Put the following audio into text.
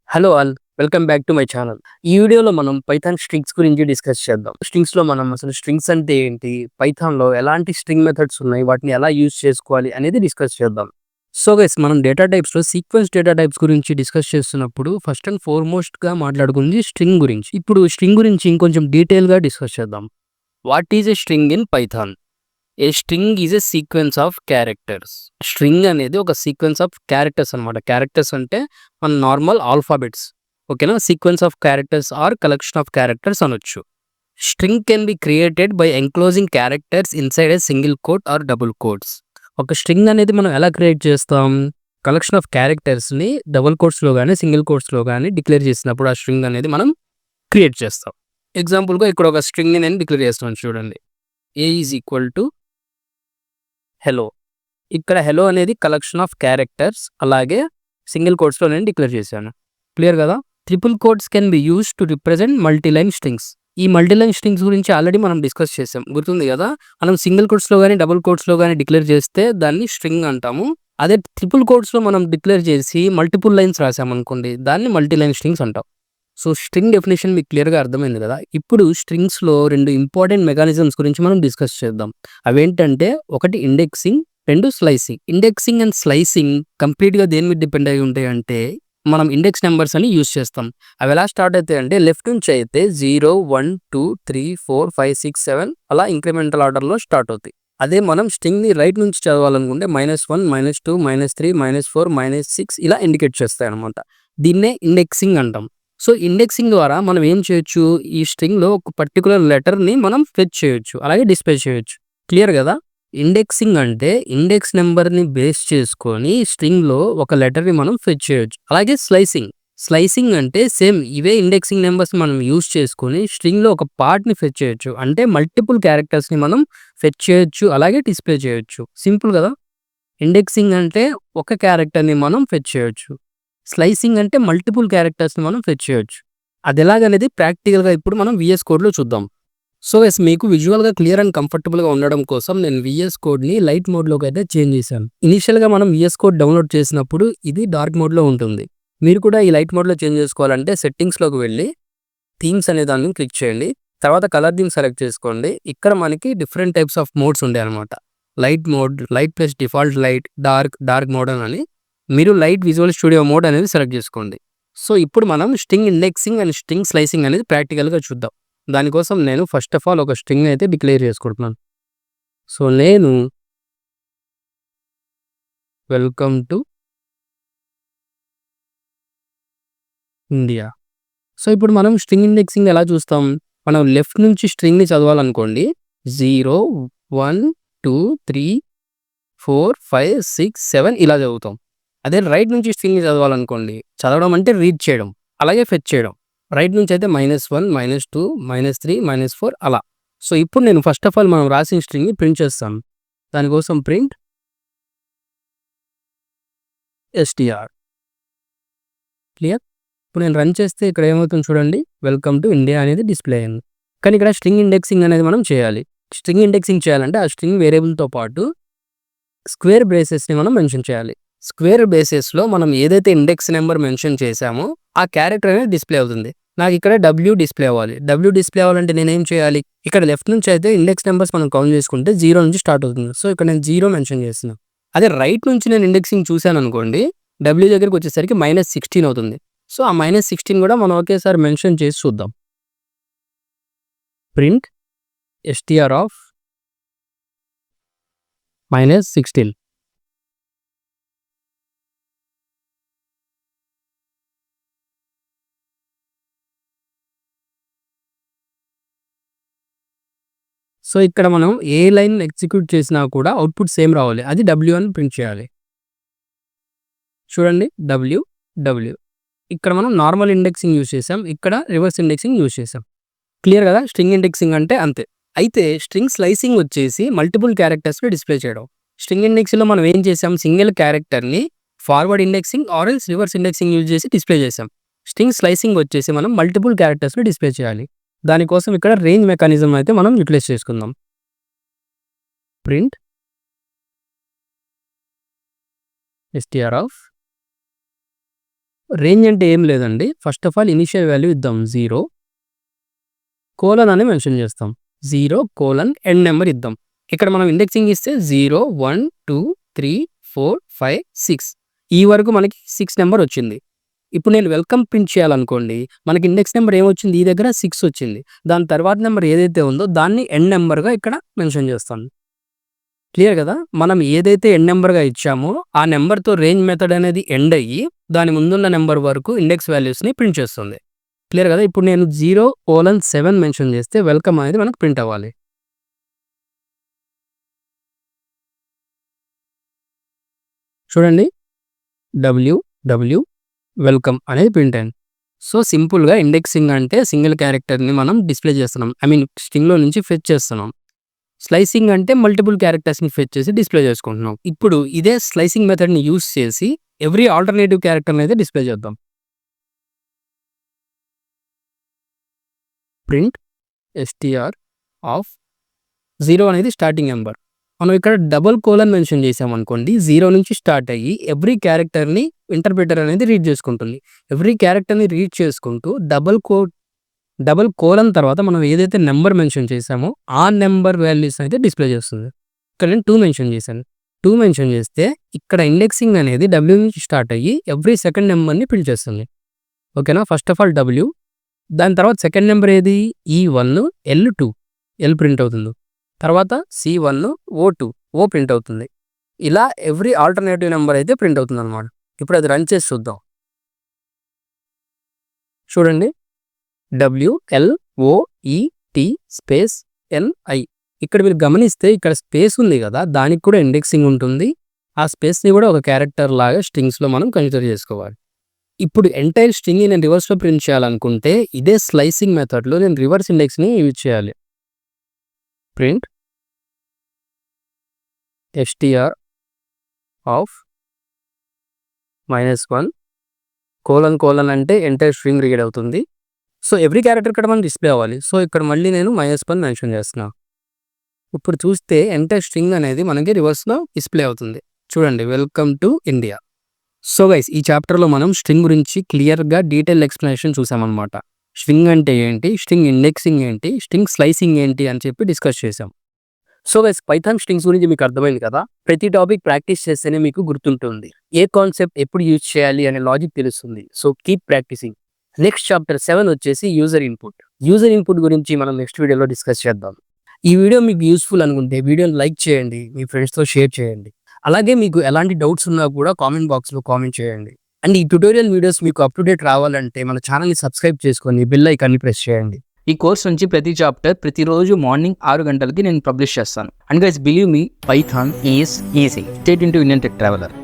Hello all. Welcome back to my channel. ఈ వీడియోలో మనం పైథాన్ స్ట్రింగ్స్ గురించి డిస్కస్ చేద్దాం. స్ట్రింగ్స్‌లో మనం అసలు స్ట్రింగ్స్ అంటే ఏంటి? పైథాన్‌లో ఎలాంటి స్ట్రింగ్ మెథడ్స్ ఉన్నాయి? వాటిని ఎలా యూజ్ చేసుకోవాలి అనేది డిస్కస్ చేద్దాం. సో గైస్, మనం డేటా టైప్స్‌లో సీక్వెన్స్ డేటా టైప్స్ గురించి డిస్కస్ చేస్తున్నప్పుడు ఫస్ట్ అండ్ ఫార్‌మోస్ట్‌గా మాట్లాడుకుంది స్ట్రింగ్ గురించి. ఇప్పుడు స్ట్రింగ్ గురించి ఇంకొంచెం డీటెయిల్‌గా డిస్కస్ చేద్దాం. What is a string in Python? A string is a sequence of characters. String అనేది ఒక సీక్వెన్స్ ఆఫ్ క్యారెక్టర్స్ అనమాట. క్యారెక్టర్స్ అంటే మన నార్మల్ ఆల్ఫాబెట్స్. ఓకేనా? Sequence of characters or collection of characters అనొచ్చు. String can be created by enclosing characters inside a single quote or double quotes. ఒక string అనేది మనం ఎలా క్రియేట్ చేస్తాం? కలెక్షన్ ఆఫ్ క్యారెక్టర్స్ని డబుల్ కోట్స్లో కానీ సింగిల్ కోట్స్లో కానీ డిక్లేర్ చేసినప్పుడు ఆ స్ట్రింగ్ అనేది మనం క్రియేట్ చేస్తాం. ఎగ్జాంపుల్గా ఇక్కడ ఒక స్ట్రింగ్ని నేను డిక్లేర్ చేస్తున్నాను చూడండి. A is equal to hello. ఇక్కడ హెలో అనేది కలెక్షన్ ఆఫ్ క్యారెక్టర్స్, అలాగే సింగిల్ కోట్స్లో నేను డిక్లేర్ చేశాను. క్లియర్ కదా? Triple quotes can be used to represent multiline strings. ఈ మల్టీలైన్ స్ట్రింగ్స్ గురించి ఆల్రెడీ మనం డిస్కస్ చేసాం, గుర్తుంది కదా? మనం సింగిల్ కోట్స్లో కానీ డబుల్ కోట్స్లో కానీ డిక్లేర్ చేస్తే దాన్ని స్ట్రింగ్ అంటాము. అదే ట్రిపుల్ కోట్స్లో మనం డిక్లేర్ చేసి మల్టిపుల్ లైన్స్ రాసామనుకోండి, దాన్ని మల్టీలైన్ స్ట్రింగ్స్ అంటాం. సో స్ట్రింగ్ డెఫినేషన్ మీకు క్లియర్గా అర్థమైంది కదా? ఇప్పుడు స్ట్రింగ్స్లో రెండు ఇంపార్టెంట్ మెకానిజమ్స్ గురించి మనం డిస్కస్ చేద్దాం. అవేంటంటే ఒకటి ఇండెక్సింగ్, రెండు స్లైసింగ్. ఇండెక్సింగ్ అండ్ స్లైసింగ్ కంప్లీట్గా దేని మీద డిపెండ్ అయి ఉంటాయి అంటే మనం ఇండెక్స్ నెంబర్స్ అని యూజ్ చేస్తాం. అవి ఎలా స్టార్ట్ అవుతాయి అంటే లెఫ్ట్ నుంచి అయితే 0, 1, 2, 3, 4, 5, 6, 7 అలా ఇంక్రిమెంటల్ ఆర్డర్లో స్టార్ట్ అవుతాయి. అదే మనం స్ట్రింగ్ని రైట్ నుంచి చదవాలనుకుంటే -1, -2, -3, -4, -6 ఇలా ఇండికేట్ చేస్తాయి అనమాట. దీన్నే ఇండెక్సింగ్ అంటాం. సో ఇండెక్సింగ్ ద్వారా మనం ఏం చేయొచ్చు? ఈ స్ట్రింగ్‌లో ఒక పర్టిక్యులర్ లెటర్‌ని మనం ఫెచ్ చేయొచ్చు, అలాగే డిస్ప్లే చేయొచ్చు. క్లియర్ కదా? ఇండెక్సింగ్ అంటే ఇండెక్స్ నెంబర్‌ని బేస్ చేసుకొని స్ట్రింగ్‌లో ఒక లెటర్‌ని మనం ఫెచ్ చేయొచ్చు. అలాగే స్లైసింగ్. స్లైసింగ్ అంటే సేమ్ ఇవే ఇండెక్సింగ్ నెంబర్స్ మనం యూజ్ చేసుకొని స్ట్రింగ్‌లో ఒక పార్ట్‌ని ఫెచ్ చేయొచ్చు. అంటే మల్టిపుల్ క్యారెక్టర్స్‌ని మనం ఫెచ్ చేయొచ్చు, అలాగే డిస్ప్లే చేయొచ్చు. సింపుల్ కదా? ఇండెక్సింగ్ అంటే ఒక క్యారెక్టర్‌ని మనం ఫెచ్ చేయొచ్చు. స్లైసింగ్ అంటే మల్టిపుల్ క్యారెక్టర్స్‌ని మనం ఫెచ్ చేయొచ్చు. అదెలాగనేది ప్రాక్టికల్‌గా ఇప్పుడు మనం వీఎస్ కోడ్‌లో చూద్దాం. సో యెస్, మీకు విజువల్‌గా క్లియర్ అండ్ కంఫర్టబుల్‌గా ఉండడం కోసం నేను వీఎస్ కోడ్‌ని లైట్ మోడ్‌లోకి అయితే చేంజ్ చేశాను. ఇనీషియల్‌గా మనం వీఎస్ కోడ్ డౌన్‌లోడ్ చేసినప్పుడు ఇది డార్క్ మోడ్‌లో ఉంటుంది. మీరు కూడా ఈ లైట్ మోడ్‌లో చేంజ్ చేసుకోవాలంటే సెట్టింగ్స్‌లోకి వెళ్ళి థీమ్స్ అనే దాన్ని క్లిక్ చేయండి. తర్వాత కలర్ థీమ్ సెలెక్ట్ చేసుకోండి. ఇక్కడ మనకి డిఫరెంట్ టైప్స్ ఆఫ్ మోడ్స్ ఉంటాయన్నమాట. Light mode, light plus default light, dark, dark mode అని. మీరు లైట్ విజువల్ స్టూడియో మోడ్ అనేది సెలెక్ట్ చేసుకోండి. సో ఇప్పుడు మనం string indexing and string slicing అనేది ప్రాక్టికల్‌గా చూద్దాం. దానికోసం నేను ఫస్ట్ ఆఫ్ ఆల్ ఒక స్ట్రింగ్ అయితే డిక్లేర్ చేసుకుంటున్నాను. సో నేను వెల్కమ్ టు ఇండియా. సో ఇప్పుడు మనం స్ట్రింగ్ ఇండెక్సింగ్ ఎలా చూస్తాం? మనం లెఫ్ట్ నుంచి స్ట్రింగ్‌ని చదవాలనుకోండి 0, 1, 2, 3, 4, 5, 6, 7 ఇలా చదువుతాం. అదే రైట్ నుంచి స్ట్రింగ్‌ని చదవాలనుకోండి, చదవడం అంటే రీడ్ చేయడం, అలాగే ఫెచ్ చేయడం. రైట్ నుంచి అయితే -1, -2, -3, -4 అలా. సో ఇప్పుడు నేను ఫస్ట్ ఆఫ్ ఆల్ మనం రాసిన స్ట్రింగ్‌ని ప్రింట్ చేస్తాను. దానికోసం ప్రింట్ ఎస్టీఆర్. క్లియర్? ఇప్పుడు నేను రన్ చేస్తే ఇక్కడ ఏమవుతుంది చూడండి, వెల్కమ్ టు ఇండియా అనేది డిస్‌ప్లే అయింది. కానీ ఇక్కడ స్ట్రింగ్ ఇండెక్సింగ్ అనేది మనం చేయాలి. స్ట్రింగ్ ఇండెక్సింగ్ చేయాలంటే ఆ స్ట్రింగ్ వేరియబుల్‌తో పాటు స్క్వేర్ బ్రేసెస్‌ని మనం మెన్షన్ చేయాలి. స్క్వేర్ బేసెస్‌లో మనం ఏదైతే ఇండెక్స్ నెంబర్ మెన్షన్ చేశామో ఆ క్యారెక్టర్ అనేది డిస్‌ప్లే అవుతుంది. నాకు ఇక్కడ డబ్ల్యూ డిస్‌ప్లే అవ్వాలి. డబ్ల్యూ డిస్‌ప్లే అవ్వాలంటే నేనేం చేయాలి? ఇక్కడ లెఫ్ట్ నుంచి అయితే ఇండెక్స్ నెంబర్స్ మనం కౌంట్ చేసుకుంటే 0 నుంచి స్టార్ట్ అవుతుంది. సో ఇక్కడ నేను 0 మెన్షన్ చేస్తున్నా. అదే రైట్ నుంచి నేను ఇండెక్సింగ్ చూసాననుకోండి, డబ్ల్యూ దగ్గరికి వచ్చేసరికి -16 అవుతుంది. సో ఆ -16 కూడా మనం ఒకేసారి మెన్షన్ చేసి చూద్దాం. Print STR of -16. సో ఇక్కడ మనం ఏ లైన్ ఎగ్జిక్యూట్ చేసినా కూడా అవుట్‌పుట్ సేమ్ రావాలి. అది డబ్ల్యూ అని ప్రింట్ చేయాలి. చూడండి డబ్ల్యూ, డబ్ల్యూ. ఇక్కడ మనం నార్మల్ ఇండెక్సింగ్ యూజ్ చేసాం. ఇక్కడ రివర్స్ ఇండెక్సింగ్ యూజ్ చేసాం. క్లియర్ కదా? స్ట్రింగ్ ఇండెక్సింగ్ అంటే అంతే. అయితే స్ట్రింగ్ స్లైసింగ్ వచ్చేసి మల్టిపుల్ క్యారెక్టర్స్‌ని డిస్‌ప్లే చేయడం. స్ట్రింగ్ ఇండెక్సింగ్‌లో మనం ఏం చేసాం? సింగిల్ క్యారెక్టర్‌ని forward indexing or else reverse indexing use చేసి డిస్‌ప్లే చేసాం. స్ట్రింగ్ స్లైసింగ్ వచ్చేసి మనం మల్టిపుల్ క్యారెక్టర్స్‌ని డిస్‌ప్లే చేయాలి. దానికోసం ఇక్కడ రేంజ్ మెకానిజం అయితే మనం యుటిలైజ్ చేసుకుందాం. ప్రింట్ ఎస్టీఆర్ ఆఫ్ రేంజ్ అంటే ఏం లేదండి. First of all initial value ఇద్దాం 0 కోలన్ అని మెన్షన్ చేస్తాం. 0 కోలన్ ఎండ్ నెంబర్ ఇద్దాం. ఇక్కడ మనం ఇండెక్సింగ్ ఇస్తే 0, 1, 2, 3, 4, 5, 6 ఈ వరకు మనకి 6 నెంబర్ వచ్చింది. ఇప్పుడు నేను వెల్కమ్ ప్రింట్ చేయాలనుకోండి, మనకి ఇండెక్స్ నెంబర్ ఏమొచ్చింది? ఈ దగ్గర 6 వచ్చింది. దాని తర్వాత నెంబర్ ఏదైతే ఉందో దాన్ని ఎండ్ నెంబర్‌గా ఇక్కడ మెన్షన్ చేస్తాను. క్లియర్ కదా? మనం ఏదైతే ఎండ్ నెంబర్‌గా ఇచ్చామో ఆ నెంబర్‌తో రేంజ్ మెథడ్ అనేది ఎండ్ అయ్యి దాని ముందున్న నెంబర్ వరకు ఇండెక్స్ వాల్యూస్‌ని ప్రింట్ చేస్తుంది. క్లియర్ కదా? ఇప్పుడు నేను 0:7 మెన్షన్ చేస్తే వెల్కమ్ అనేది మనకు ప్రింట్ అవ్వాలి. చూడండి, వెల్కమ్ అనేది ప్రింట్ అయింది. సో సింపుల్‌గా ఇండెక్సింగ్ అంటే సింగిల్ క్యారెక్టర్‌ని మనం డిస్‌ప్లే చేస్తున్నాం. స్ట్రింగ్‌లో నుంచి ఫెచ్ చేస్తున్నాం. స్లైసింగ్ అంటే మల్టిపుల్ క్యారెక్టర్స్‌ని ఫెచ్ చేసి డిస్‌ప్లే చేసుకుంటున్నాం. ఇప్పుడు ఇదే స్లైసింగ్ మెథడ్‌ని యూజ్ చేసి ఎవ్రీ ఆల్టర్‌నేటివ్ క్యారెక్టర్‌ని అయితే డిస్‌ప్లే చేద్దాం. ప్రింట్ str ఆఫ్ 0 అనేది స్టార్టింగ్ నెంబర్. మనం ఇక్కడ డబుల్ కోలన్ మెన్షన్ చేసామనుకోండి, 0 నుంచి స్టార్ట్ అయ్యి ఎవ్రీ క్యారెక్టర్‌ని ఇంటర్ప్రిటర్ అనేది రీడ్ చేసుకుంటుంది. ఎవ్రీ క్యారెక్టర్‌ని రీడ్ చేసుకుంటూ డబుల్ కోలన్ తర్వాత మనం ఏదైతే నెంబర్ మెన్షన్ చేసామో ఆ నెంబర్ వాల్యూస్ అయితే డిస్‌ప్లే చేస్తుంది. ఇక్కడ నేను 2 మెన్షన్ చేశాను. 2 మెన్షన్ చేస్తే ఇక్కడ ఇండెక్సింగ్ అనేది W నుంచి స్టార్ట్ అయ్యి ఎవ్రీ సెకండ్ నెంబర్‌ని ప్రింట్ చేస్తుంది. ఓకేనా? ఫస్ట్ ఆఫ్ ఆల్ W, దాని తర్వాత సెకండ్ నెంబర్ ఏది? E1, L2 L ప్రింట్ అవుతుంది. తర్వాత C1, O2 O ప్రింట్ అవుతుంది. ఇలా ఎవ్రీ ఆల్టర్‌నేటివ్ నెంబర్ అయితే ప్రింట్ అవుతుందన్నమాట. ఇప్పుడు అది రన్ చేసి చూద్దాం. చూడండి, WLOET స్పేస్ NI. ఇక్కడ మీరు గమనిస్తే ఇక్కడ స్పేస్ ఉంది కదా, దానికి కూడా ఇండెక్సింగ్ ఉంటుంది. ఆ స్పేస్‌ని కూడా ఒక క్యారెక్టర్ లాగా స్ట్రింగ్స్‌లో మనం కన్సిడర్ చేసుకోవాలి. ఇప్పుడు ఎంటైర్ స్ట్రింగ్‌ని నేను రివర్స్‌లో ప్రింట్ చేయాలనుకుంటే ఇదే స్లైసింగ్ మెథడ్‌లో నేను రివర్స్ ఇండెక్స్‌ని యూజ్ చేయాలి. ప్రింట్ str ఆఫ్ -1 కోలన్ అంటే ఎంటైర్ స్ట్రింగ్ రీడ్ అవుతుంది. సో ఎవ్రీ క్యారెక్టర్ ఇక్కడ మనం డిస్‌ప్లే అవ్వాలి. సో ఇక్కడ మళ్ళీ నేను -1 మెన్షన్ చేస్తున్నా. ఇప్పుడు చూస్తే ఎంటైర్ స్ట్రింగ్ అనేది మనకి రివర్స్‌లో డిస్‌ప్లే అవుతుంది. చూడండి, welcome to India. So guys, ఈ చాప్టర్‌లో మనం స్ట్రింగ్ గురించి క్లియర్‌గా డీటెయిల్ ఎక్స్‌ప్లనేషన్ చూసామన్నమాట. స్ట్రింగ్ అంటే ఏంటి? స్ట్రింగ్ ఇండెక్సింగ్ ఏంటి? స్ట్రింగ్ స్లైసింగ్ ఏంటి అని చెప్పి డిస్కస్ చేసాం. సో గైస్, పైథాన్ స్ట్రింగ్స్ గురించి మీకు అర్థమైంది కదా? ప్రతి టాపిక్ ప్రాక్టీస్ చేస్తేనే మీకు గుర్తుంటుంది. ఏ కాన్సెప్ట్ ఎప్పుడు యూజ్ చేయాలి అనే లాజిక్ తెలుస్తుంది. So keep practising. Next chapter 7 వచ్చేసి యూజర్ ఇన్పుట్. యూజర్ ఇన్పుట్ గురించి మనం నెక్స్ట్ వీడియోలో డిస్కస్ చేద్దాం. ఈ వీడియో మీకు యూస్ఫుల్ అనుకుంటే వీడియోని లైక్ చేయండి, మీ ఫ్రెండ్స్‌తో షేర్ చేయండి. అలాగే మీకు ఎలాంటి డౌట్స్ ఉన్నా కూడా కామెంట్ బాక్స్‌లో కామెంట్ చేయండి. అండ్ ఈ ట్యుటోరియల్ వీడియోస్ మీకు అప్ టు డేట్ రావాలంటే మన ఛానల్‌ని సబ్స్క్రైబ్ చేసుకొని బెల్ ఐకాన్ని ప్రెస్ చేయండి. ఈ కోర్స్ నుంచి ప్రతి చాప్టర్ ప్రతిరోజు మార్నింగ్ 6 గంటలకి నేను పబ్లిష్ చేస్తాను. And guys, believe me, Python is easy. Stay tuned to Indian tech traveller.